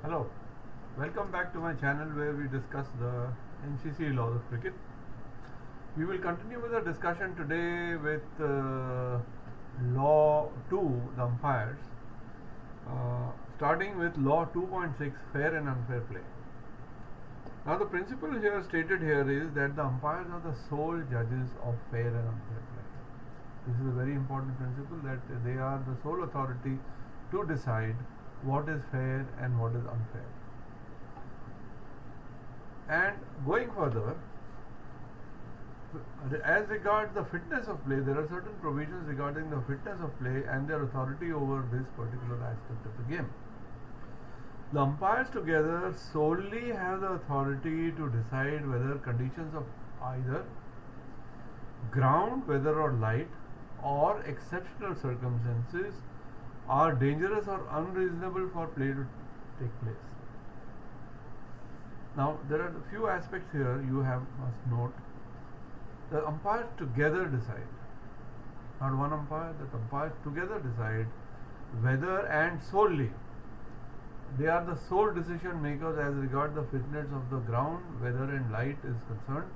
Hello, welcome back to my channel where we discuss the NCC laws of cricket. We will continue with the discussion today with Law 2, the umpires, starting with Law 2.6, fair and unfair play. Now the principle here stated here is that the umpires are the sole judges of fair and unfair play. This is a very important principle, that they are the sole authority to decide what is fair and what is unfair. And going further, as regards the fitness of play, there are certain provisions regarding the fitness of play and their authority over this particular aspect of the game. The umpires together solely have the authority to decide whether conditions of either ground, weather or light, or exceptional circumstances are dangerous or unreasonable for play to take place. Now there are a few aspects here you must note. The umpires together decide, not one umpire, the umpires together decide whether, and solely they are the sole decision makers as regard the fitness of the ground, weather and light is concerned,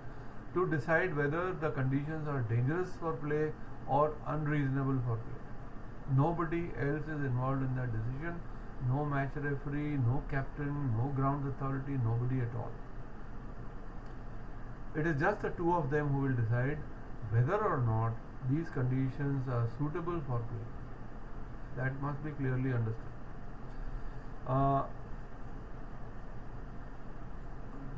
to decide whether the conditions are dangerous for play or unreasonable for play. Nobody else is involved in that decision. No match referee, no captain, no ground authority, nobody at all. It is just the two of them who will decide whether or not these conditions are suitable for play. That must be clearly understood.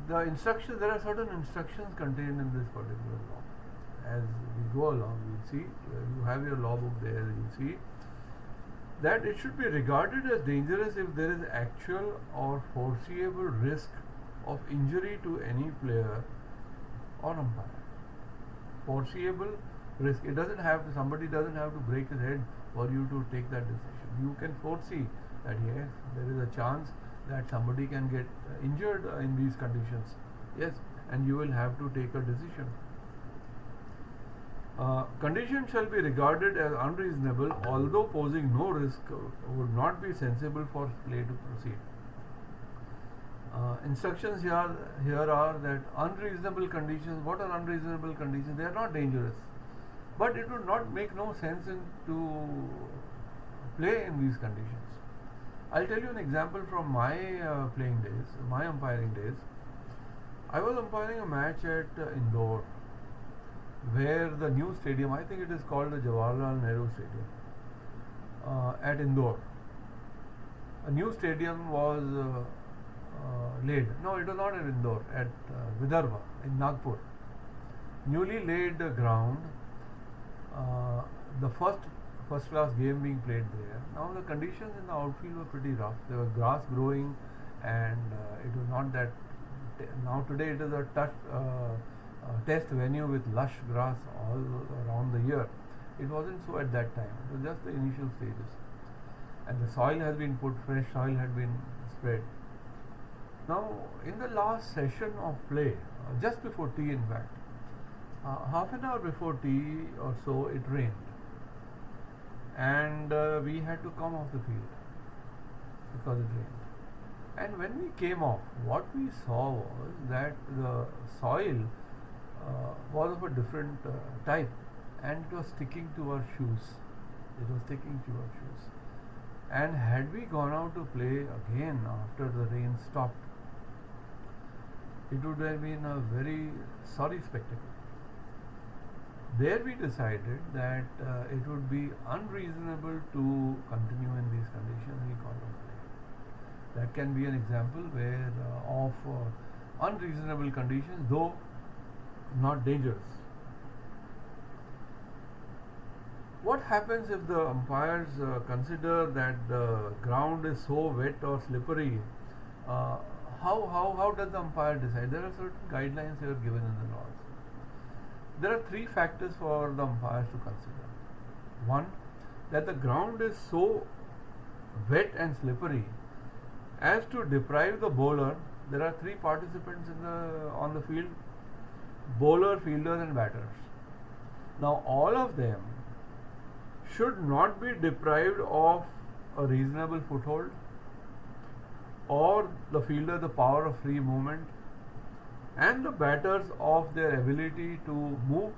There are certain instructions contained in this particular law. As we go along, we'll see, you have your law book there, you'll see that it should be regarded as dangerous if there is actual or foreseeable risk of injury to any player or umpire. Foreseeable risk. It doesn't have to, somebody doesn't have to break his head for you to take that decision. You can foresee that yes, there is a chance that somebody can get injured in these conditions. Yes, and you will have to take a decision. Conditions shall be regarded as unreasonable, although posing no risk would not be sensible for play to proceed. Instructions here are that unreasonable conditions. What are unreasonable conditions? They are not dangerous, but it would not make no sense to play in these conditions. I'll tell you an example from my playing days, my umpiring days. I was umpiring a match at Indore, where the new stadium, I think it is called the Jawaharlal Nehru Stadium, at Indore. A new stadium was laid. No, it was not at Indore, at Vidarbha in Nagpur. Newly laid ground, the first class game being played there. Now the conditions in the outfield were pretty rough. There was grass growing, and it was not that. Now today it is a test venue with lush grass all around the year. It wasn't so at that time. It was just the initial stages, and the soil has been put, fresh soil had been spread. Now in the last session of play, just before tea in fact, half an hour before tea or so, it rained, and we had to come off the field because it rained. And when we came off, what we saw was that the soil was of a different type, and it was sticking to our shoes. And had we gone out to play again after the rain stopped, it would have been a very sorry spectacle. There we decided that it would be unreasonable to continue in these conditions. We called off play. That can be an example where of unreasonable conditions, though not dangerous. What happens if the umpires consider that the ground is so wet or slippery? How does the umpire decide? There are certain guidelines here given in the laws. There are three factors for the umpires to consider. One, that the ground is so wet and slippery as to deprive the bowler. There are three participants on the field: bowler, fielders and batters. Now all of them should not be deprived of a reasonable foothold. or the fielder the power of free movement, and the batters of their ability to move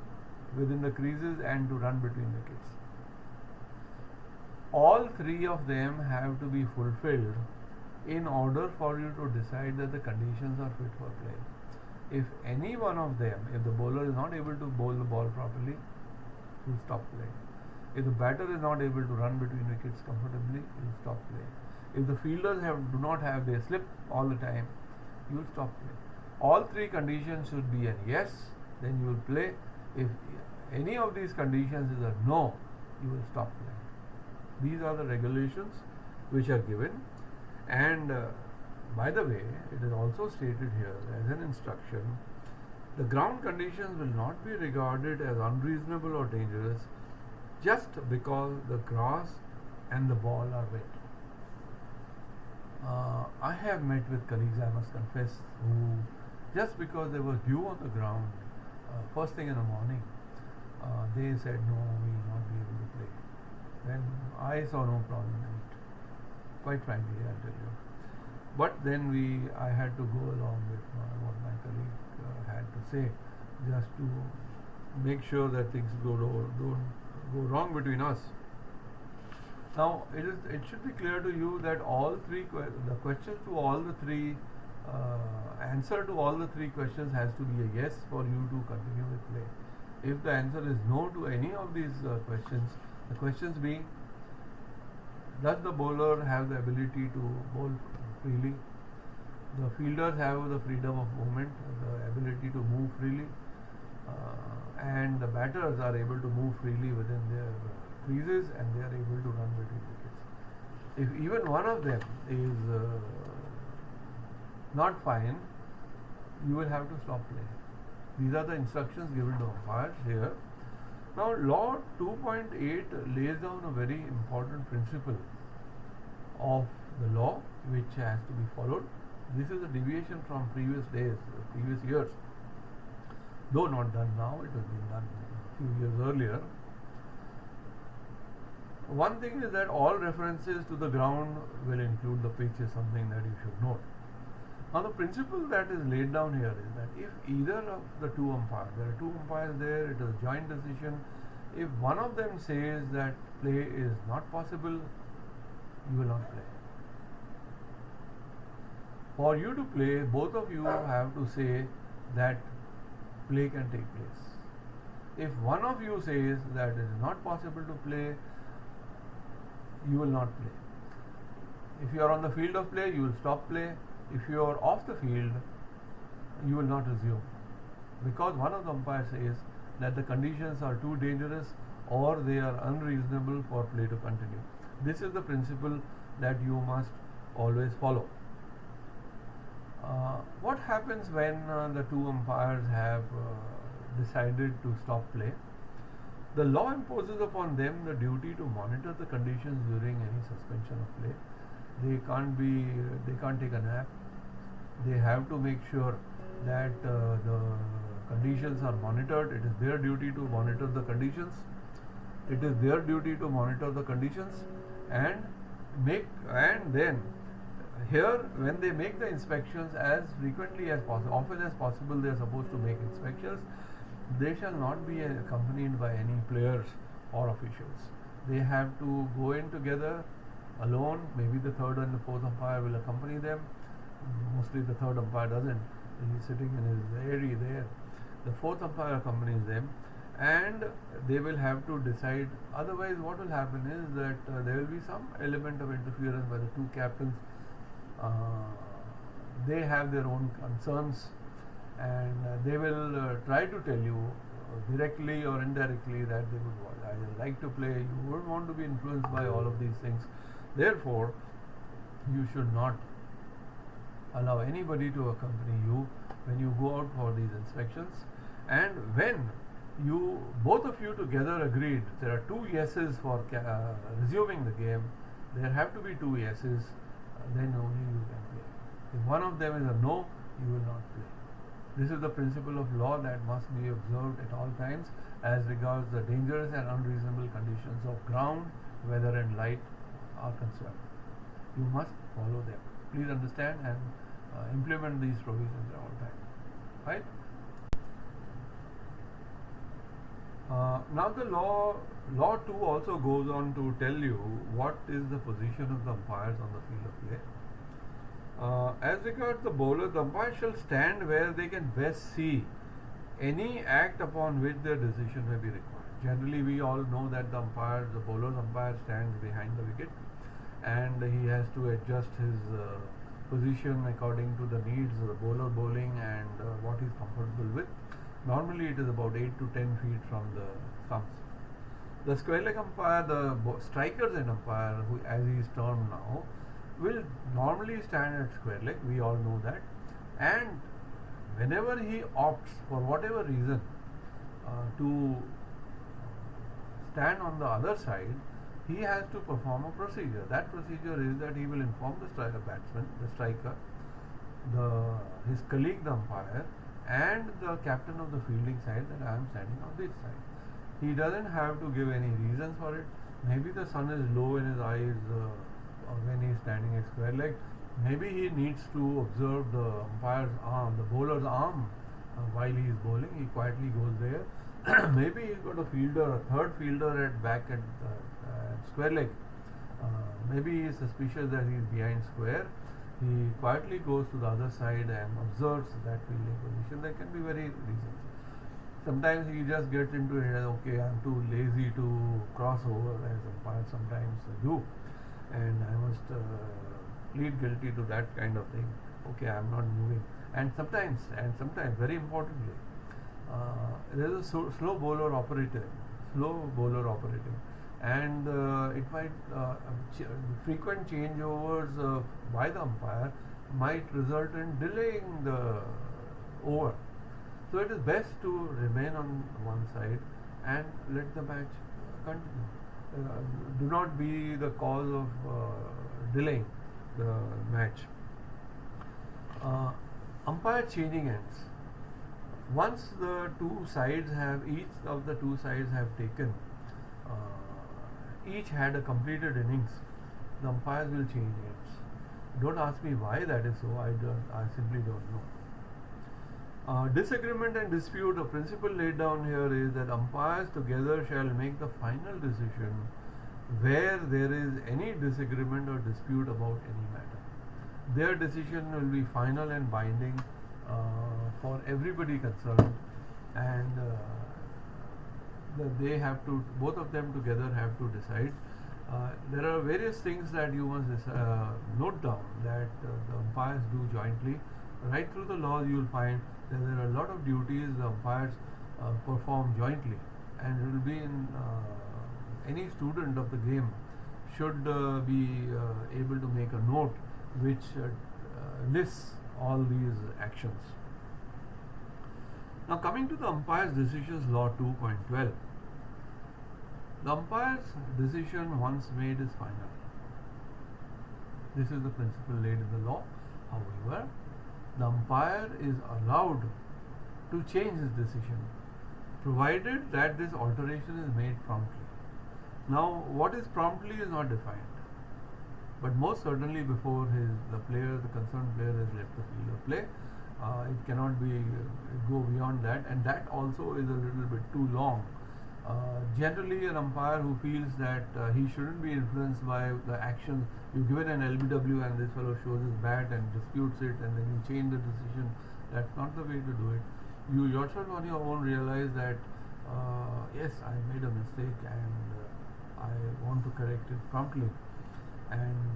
within the creases and to run between wickets. All three of them have to be fulfilled in order for you to decide that the conditions are fit for play. If any one of them, if the bowler is not able to bowl the ball properly, you stop playing. If the batter is not able to run between wickets comfortably, you stop playing. If the fielders do not have, they slip all the time, you will stop playing. All three conditions should be a yes, then you will play. If any of these conditions is a no, you will stop playing. These are the regulations which are given, and by the way, it is also stated here as an instruction, the ground conditions will not be regarded as unreasonable or dangerous just because the grass and the ball are wet. I have met with colleagues, I must confess, who just because there was dew on the ground first thing in the morning, they said no, we will not be able to play. Then I saw no problem in it, quite frankly, I'll tell you. But then I had to go along with what my colleague had to say, just to make sure that things don't go wrong between us. Now it should be clear to you that all three the questions to all the three answer to all the three questions has to be a yes for you to continue with play. If the answer is no to any of these questions, the questions being, does the bowler have the ability to bowl freely? The fielders have the freedom of movement, the ability to move freely, and the batters are able to move freely within their creases, and they are able to run between wickets. If even one of them is not fine, you will have to stop playing. These are the instructions given to umpires here. Now, Law 2.8 lays down a very important principle of the law which has to be followed. This is a deviation from previous days, previous years. Though not done now, it has been done a few years earlier. One thing is that all references to the ground will include the pitch is something that you should note. Now the principle that is laid down here is that if either of the two umpires, there are two umpires there, it is a joint decision, if one of them says that play is not possible, you will not play. For you to play, both of you have to say that play can take place. If one of you says that it is not possible to play, you will not play. If you are on the field of play, you will stop play. If you are off the field, you will not resume, because one of the umpires says that the conditions are too dangerous or they are unreasonable for play to continue. This is the principle that you must always follow. What happens when the two umpires have decided to stop play? The law imposes upon them the duty to monitor the conditions during any suspension of play. They can't take a nap. They have to make sure that the conditions are monitored. It is their duty to monitor the conditions. It is their duty to monitor the conditions and then here, when they make the inspections as frequently as possible, often as possible, they are supposed to make inspections. They shall not be accompanied by any players or officials. They have to go in together alone. Maybe the third and the fourth umpire will accompany them. Mostly the third umpire doesn't. He's sitting in his area there. The fourth umpire accompanies them, and they will have to decide. Otherwise, what will happen is that there will be some element of interference by the two captains. They have their own concerns, and they will try to tell you directly or indirectly that they would like to play. You wouldn't want to be influenced by all of these things. Therefore, you should not allow anybody to accompany you when you go out for these inspections. And when both of you together agreed, there are two yeses for resuming the game, there have to be two yeses, then only you can play. If one of them is a no, you will not play. This is the principle of law that must be observed at all times as regards the dangerous and unreasonable conditions of ground, weather and light are concerned. You must follow them. Please understand and implement these provisions at all time. Right? Now the law 2 also goes on to tell you what is the position of the umpires on the field of play. As regards the bowler, the umpire shall stand where they can best see any act upon which their decision may be required. Generally, we all know that the bowler's umpire stands behind the wicket, and he has to adjust his position according to the needs of the bowler bowling and what he's comfortable with. Normally, it is about 8 to 10 feet from the stumps. The square leg umpire, the striker's end umpire, who as he is termed now, will normally stand at square leg. We all know that, and whenever he opts for whatever reason to stand on the other side, he has to perform a procedure. That procedure is that he will inform the batsman, the striker, his colleague, the umpire, and the captain of the fielding side that I am standing on this side. He doesn't have to give any reasons for it. Maybe the sun is low in his eyes when he is standing at square leg. Maybe he needs to observe the umpire's arm, the bowler's arm while he is bowling. He quietly goes there. Maybe he's got a fielder, a third fielder at back at square leg. Maybe he is suspicious that he is behind square. He quietly goes to the other side and observes that fielding position. There can be very reasons. Sometimes he just gets into it, okay, I'm too lazy to cross over, as umpires sometimes do, and I must plead guilty to that kind of thing. Okay, I'm not moving. And sometimes, very importantly, there is a slow bowler operating, and it might frequent changeovers by the umpire might result in delaying the over. So it is best to remain on one side and let the match continue. Do not be the cause of delaying the match. Umpire changing ends. Once each of the two sides have taken, each had a completed innings, the umpires will change ends. Don't ask me why that is so. I simply don't know. Disagreement and dispute, the principle laid down here is that umpires together shall make the final decision where there is any disagreement or dispute about any matter. Their decision will be final and binding for everybody concerned, and both of them together have to decide. There are various things that you must note down that the umpires do jointly. Right through the laws you will find that there are a lot of duties the umpires perform jointly, and it will be in any student of the game should be able to make a note which lists all these actions. Now coming to the umpire's decisions, law 2.12. The umpire's decision once made is final. This is the principle laid in the law. However, the umpire is allowed to change his decision, provided that this alteration is made promptly. Now, what is promptly is not defined, but most certainly before the concerned player has left the field of play. It cannot go beyond that, and that also is a little bit too long. Generally, an umpire who feels that he shouldn't be influenced by the actions, you've given an LBW and this fellow shows his bat and disputes it, and then you change the decision. That's not the way to do it. You yourself on your own realize that yes, I made a mistake and I want to correct it promptly, and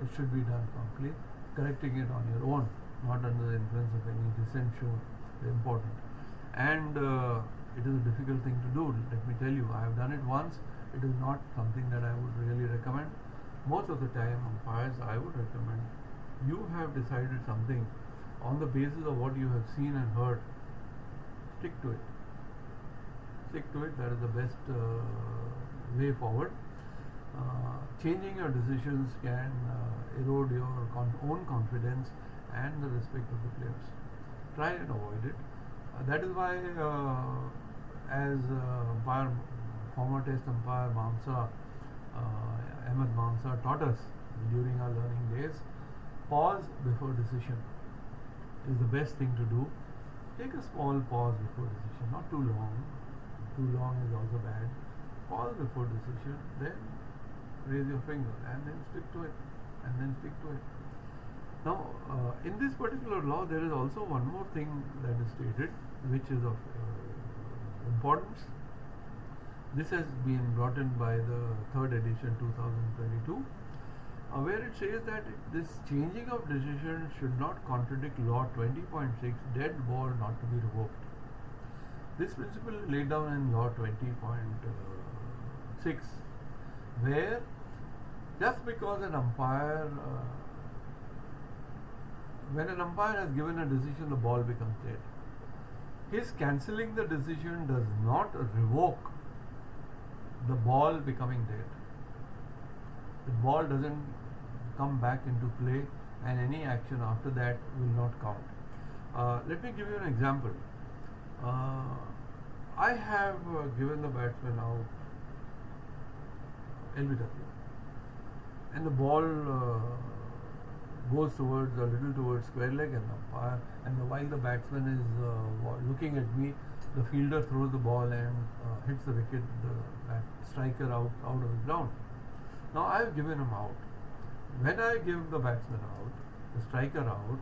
it should be done promptly. Correcting it on your own, not under the influence of any dissent show, is important. And it is a difficult thing to do. Let me tell you, I have done it once. It is not something that I would really recommend. Most of the time, umpires, I would recommend you have decided something on the basis of what you have seen and heard. Stick to it. That is the best way forward. Changing your decisions can erode your own confidence and the respect of the players. Try and avoid it. That is why, as former test umpire Ahmed Mamsa taught us during our learning days, pause before decision is the best thing to do. Take a small pause before decision, not too long. Too long is also bad. Pause before decision, then raise your finger and then stick to it, and then stick to it. Now, in this particular law, there is also one more thing that is stated, which is of importance. This has been brought in by the third edition 2022, where it says that this changing of decision should not contradict law 20.6, dead ball not to be revoked. This principle is laid down in law 20.6, where just because an umpire when an umpire has given a decision, the ball becomes dead. His cancelling the decision does not revoke the ball becoming dead. The ball doesn't come back into play, and any action after that will not count. Let me give you an example. I have given the batsman out LBW, and the ball goes towards a little towards square leg, and the umpire, while the batsman is looking at me, the fielder throws the ball and hits the wicket, the striker out of the ground. Now I have given him out. When I give the batsman out, the striker out,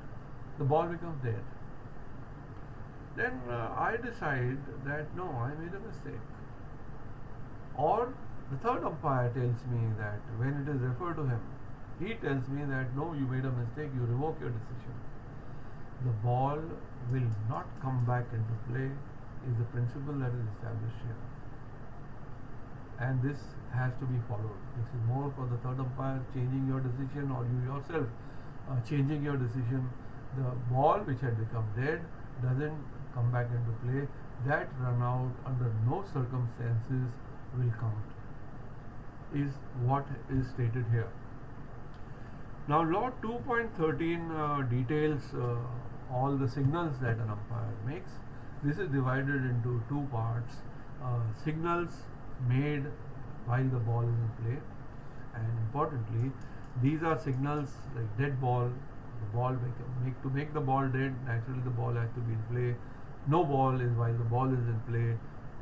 the ball becomes dead. Then I decide that no, I made a mistake. Or the third umpire tells me that when it is referred to him, he tells me that no, you made a mistake, you revoke your decision. The ball will not come back into play is the principle that is established here. And this has to be followed. This is more for the third umpire changing your decision, or you yourself changing your decision. The ball which had become dead doesn't come back into play. That run out under no circumstances will count, is what is stated here. Now law 2.13 details all the signals that an umpire makes. This is divided into two parts. Signals made while the ball is in play, and importantly, these are signals like dead ball. The ball to make the ball dead, naturally the ball has to be in play. No ball is while the ball is in play.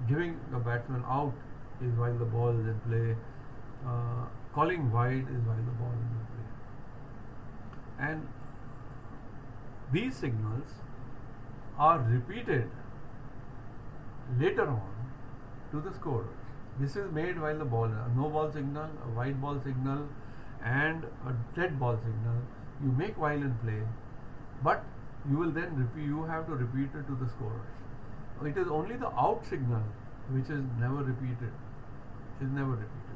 Giving the batsman out is while the ball is in play. Calling wide is while the ball is in play. And these signals are repeated later on to the scorers. This is made while the ball, a no ball signal, a white ball signal, and a dead ball signal you make while in play, but you will then repeat, you have to repeat it to the scorers. It is only the out signal which is never repeated,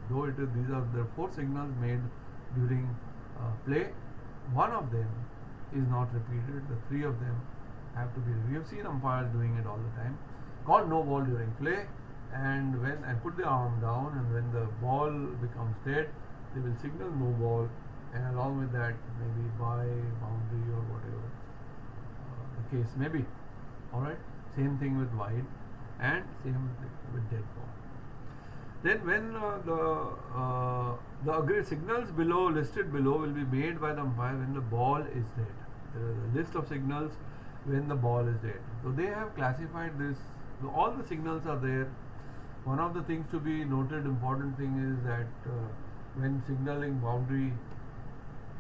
though it is, these are the four signals made during play. One of them is not repeated, the three of them have to be repeated. We have seen umpires doing it all the time. Call no ball during play, and put the arm down, and when the ball becomes dead, they will signal no ball, and along with that maybe by boundary or whatever the case may be. Alright, same thing with wide, and same with dead ball. Then when the agreed signals listed below will be made by the umpire when the ball is dead. There is a list of signals when the ball is dead. So they have classified this. All the signals are there. One of the things to be noted, important thing is that when signaling boundary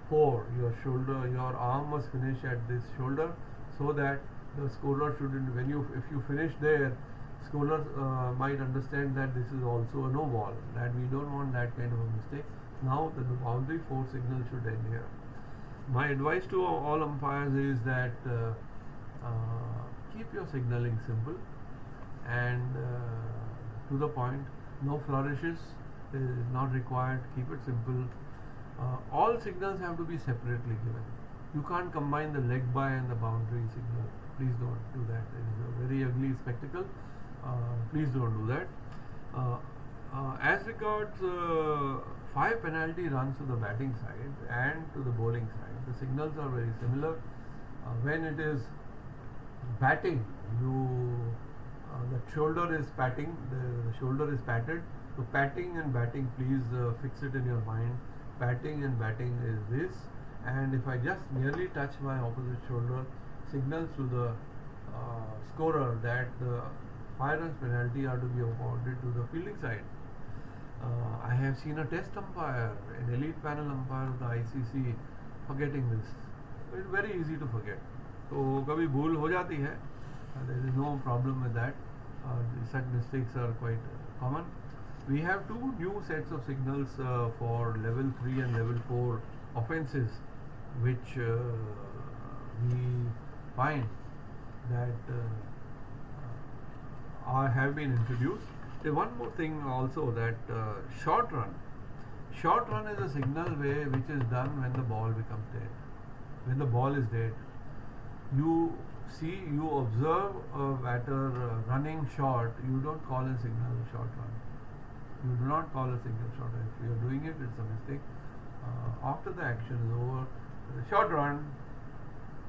4, your shoulder, your arm must finish at this shoulder, so that the scorer shouldn't. If you finish there, scholars might understand that this is also a no ball, that we don't want that kind of a mistake. Now the boundary 4 signal should end here. My advice to all umpires is that keep your signaling simple and to the point. No flourishes is not required. Keep it simple. All signals have to be separately given. You can't combine the leg by and the boundary signal. Please don't do that. It is a very ugly spectacle. Please don't do that. As regards 5 penalty runs to the batting side and to the bowling side, the signals are very similar. When it is batting, the shoulder is patting, the shoulder is patted. So patting and batting, please fix it in your mind. Patting and batting is this, and if I just merely touch my opposite shoulder, signals to the scorer that the 5 runs penalty are to be awarded to the fielding side. I have seen a test umpire, an elite panel umpire of the ICC, forgetting this. It's very easy to forget. तो कभी भूल हो जाती है. There is no problem with that. Such mistakes are quite common. We have 2 new sets of signals for level 3 and level 4 offences, which we find that have been introduced. One more thing also, that short run. Short run is a signal which is done when the ball becomes dead. When the ball is dead, you observe a batter running short, you don't call a signal short run. You do not call a signal short run. If you are doing it, it's a mistake. After the action is over, short run,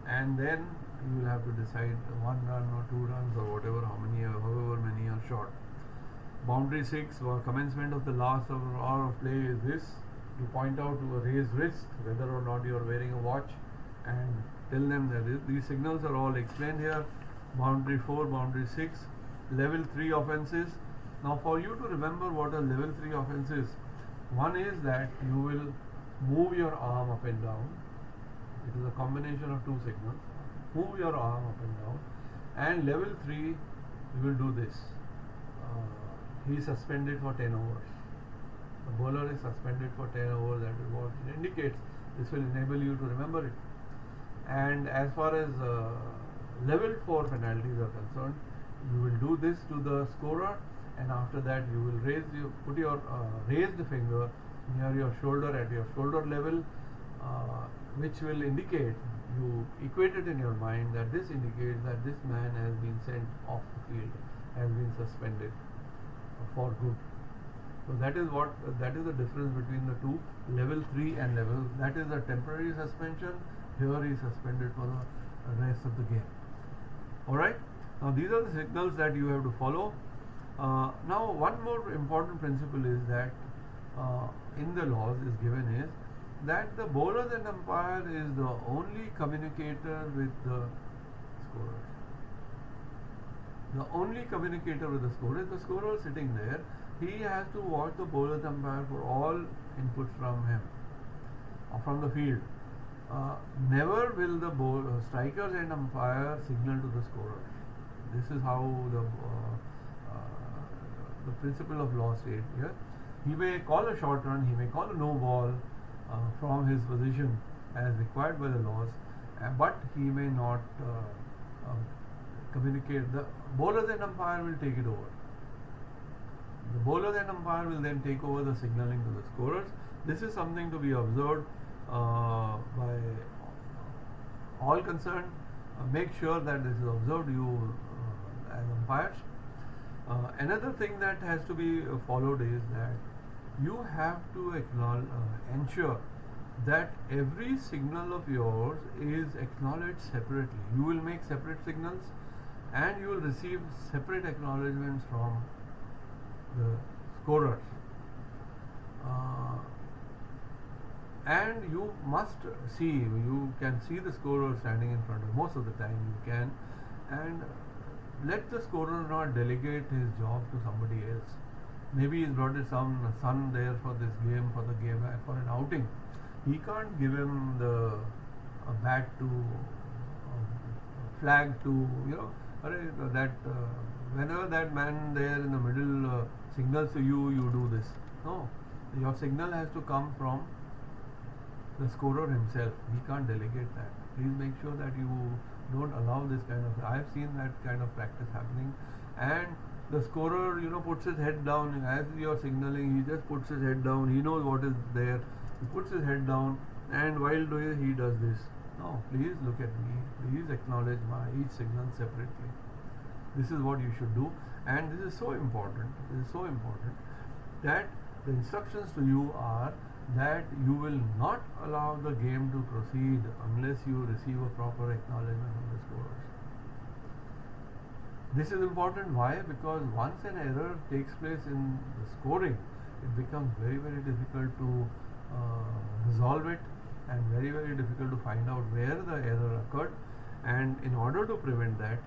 and then you will have to decide 1 run or 2 runs or however many are short. Boundary 6, or commencement of the last hour of play, is this: you point out to a raised wrist, whether or not you are wearing a watch, and tell them that these signals are all explained here. Boundary 4, boundary 6, level 3 offences. Now, for you to remember what a level 3 offence is, one is that you will move your arm up and down. It is a combination of 2 signals. Move your arm up and down. And level 3, you will do this. He is suspended for 10 overs. The bowler is suspended for 10 overs. That is what it indicates. This will enable you to remember it. And as far as level 4 penalties are concerned, you will do this to the scorer, and after that you will put your raised finger near your shoulder at your shoulder level, which will indicate, you equate it in your mind, that this indicates that this man has been sent off the field, has been suspended for good. So that is the difference between the 2, level 3 and level. That is a temporary suspension. Here he is suspended for the rest of the game. Alright, now these are the signals that you have to follow. Now one more important principle is that in the laws is given is that the bowlers and umpire is the only communicator with the scorers. The only communicator with the scorer is the scorer sitting there. He has to watch the bowlers and umpire for all inputs from him or from the field. Never will the strikers and umpire signal to the scorers. This is how the principle of law states here. He may call a short run, he may call a no ball from his position as required by the laws, but he may not communicate. The bowlers and umpire will take it over. The bowlers and umpire will then take over the signaling to the scorers. This is something to be observed by all concerned. Make sure that this is observed, you as umpires. Another thing that has to be followed is that you have to ensure that every signal of yours is acknowledged separately. You will make separate signals and you will receive separate acknowledgements from the scorers. And you must you can see the scorer standing in front of, most of the time you can, and let the scorer not delegate his job to somebody else. Maybe he's brought his son there for this game, for an outing. He can't give him the bat to flag to, that whenever that man there in the middle signals to you, you do this. No, your signal has to come from the scorer himself. He can't delegate that. Please make sure that you don't allow this kind of. I have seen that kind of practice happening, and the scorer, puts his head down as you are signaling. He just puts his head down. He knows what is there. He puts his head down, and while doing it, he does this. No, please look at me. Please acknowledge each signal separately. This is what you should do, and this is so important. This is so important that the instructions to you are that you will not allow the game to proceed unless you receive a proper acknowledgement from the scorers. This is important. Why? Because once an error takes place in the scoring, it becomes very, very difficult to resolve it, and very, very difficult to find out where the error occurred. And in order to prevent that,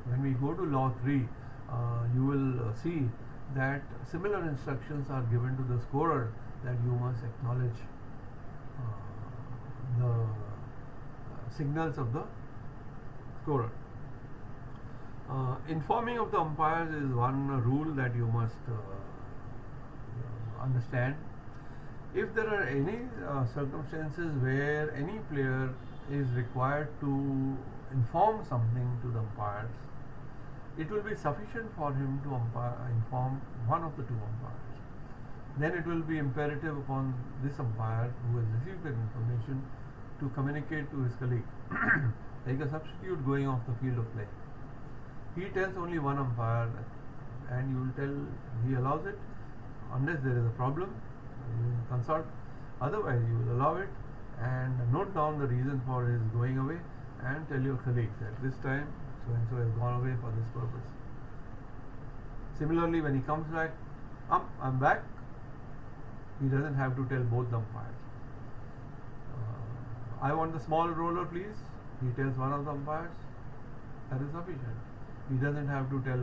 when we go to law 3, you will see that similar instructions are given to the scorer, that you must acknowledge the signals of the scorer. Informing of the umpires is one rule that you must understand. If there are any circumstances where any player is required to inform something to the umpires, it will be sufficient for him to inform one of the two umpires. Then it will be imperative upon this umpire who has received that information to communicate to his colleague, like a substitute going off the field of play. He tells only one umpire, and you will tell, he allows it unless there is a problem. You will consult, otherwise you will allow it and note down the reason for his going away and tell your colleague that this time so and so has gone away for this purpose. Similarly, when he comes back, I'm back, he doesn't have to tell both the umpires. I want the small roller, please. He tells one of the umpires, that is sufficient. He doesn't have to tell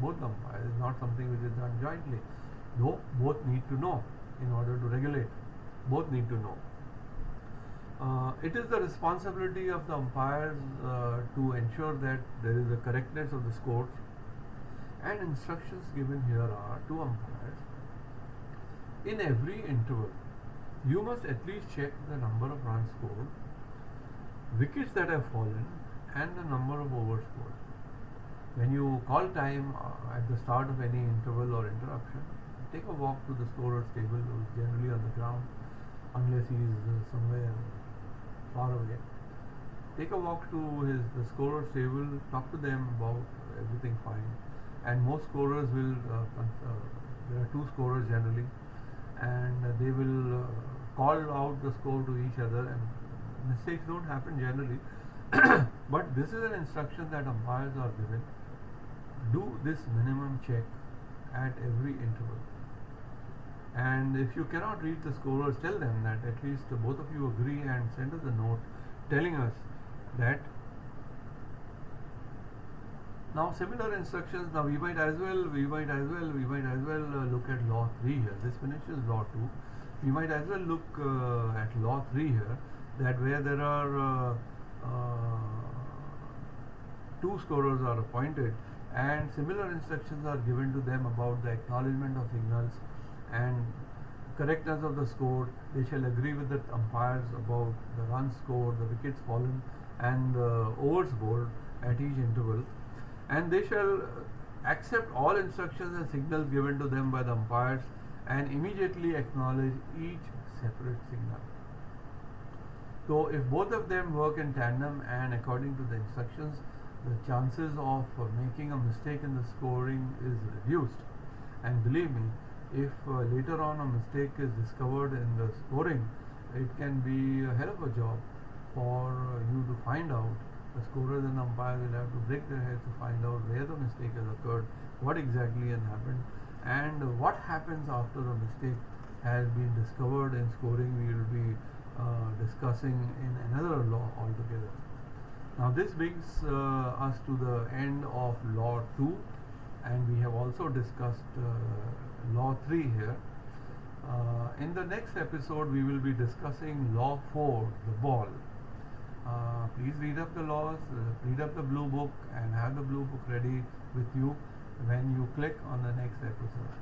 both the umpires. It's not something which is done jointly. Though both need to know in order to regulate. Both need to know. It is the responsibility of the umpires to ensure that there is a correctness of the scores, and instructions given here are to umpires. In every interval, you must at least check the number of runs scored, wickets that have fallen, and the number of overs scored. When you call time at the start of any interval or interruption, take a walk to the scorer's table, who is generally on the ground, unless he is somewhere far away. Take a walk to the scorer's table, talk to them about everything fine. And most scorers will, there are two scorers generally, and they will call out the score to each other, and mistakes don't happen generally. But this is an instruction that umpires are given. Do this minimum check at every interval. And if you cannot read the scorers, tell them that at least both of you agree and send us a note telling us that. Now similar instructions, now we might as well look at law 3 here. This finishes law 2. We might as well look at law 3 here, that where there are two scorers are appointed and similar instructions are given to them about the acknowledgement of signals and correctness of the score. They shall agree with the umpires about the runs scored, the wickets fallen, and the overs bowled at each interval, and they shall accept all instructions and signals given to them by the umpires and immediately acknowledge each separate signal. So if both of them work in tandem and according to the instructions, the chances of making a mistake in the scoring is reduced. And believe me, if later on a mistake is discovered in the scoring, it can be a hell of a job for you to find out. The scorers and the umpires will have to break their heads to find out where the mistake has occurred, what exactly has happened, and what happens after the mistake has been discovered in scoring. We will be discussing in another law altogether. Now this brings us to the end of law 2, and we have also discussed law 3 here. In the next episode we will be discussing law 4, the ball. Please read up the laws, read up the blue book, and have the blue book ready with you when you click on the next episode.